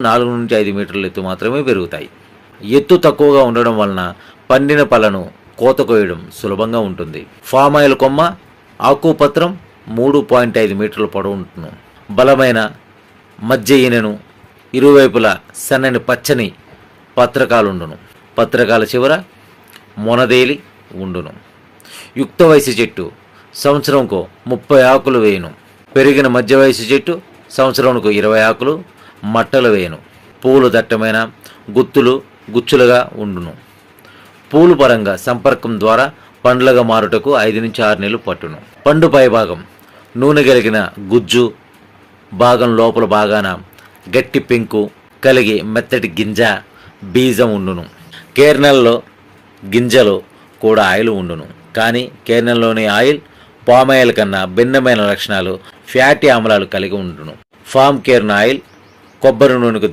4-5 మీటర్ల ఎత్తు మాత్రమే పెరుగుతాయి. ఎత్తు తక్కువగా ఉండడం వలన పండిన పళ్ళను కోత కోయడం సులభంగా ఉంటుంది. పామ్ ఆయిల్ కొమ్మ ఆకుపత్రం 3.5 మీటర్ల పొడవు ఉంటుంది. బలమైన మధ్య ఈనెను ఇరువైపులా సన్నని పచ్చని పత్రకాలుండును. పత్రకాల చివర మొనదేలి ఉండును. యుక్త వయసు చెట్టు సంవత్సరంకు 30 ఆకులు వేయును. పెరిగిన మధ్య వయసు చెట్టు సంవత్సరంకు 20 ఆకులు మట్టలు వేయును. పూలు దట్టమైన గుచ్చులుగా ఉండును. పూలు పరంగా సంపర్కం ద్వారా పండ్లుగా మారుటకు 5-6 నెలలు పట్టును. పండు పైభాగం నూనె కలిగిన గుజ్జు భాగం లోపల భాగాన గట్టి పెంకు కలిగి మెత్తటి గింజ బీజం ఉండును. కేర్నెల్లో గింజలు కూడా ఆయిల్ ఉండును. కానీ కేర్నెల్లోని ఆయిల్ పామ్ ఆయిల్ కన్నా భిన్నమైన లక్షణాలు ఫ్యాటీ ఆమ్లాలు కలిగి ఉండును. ఫామ్ కేర్న్ ఆయిల్ కొబ్బరి నూనెకు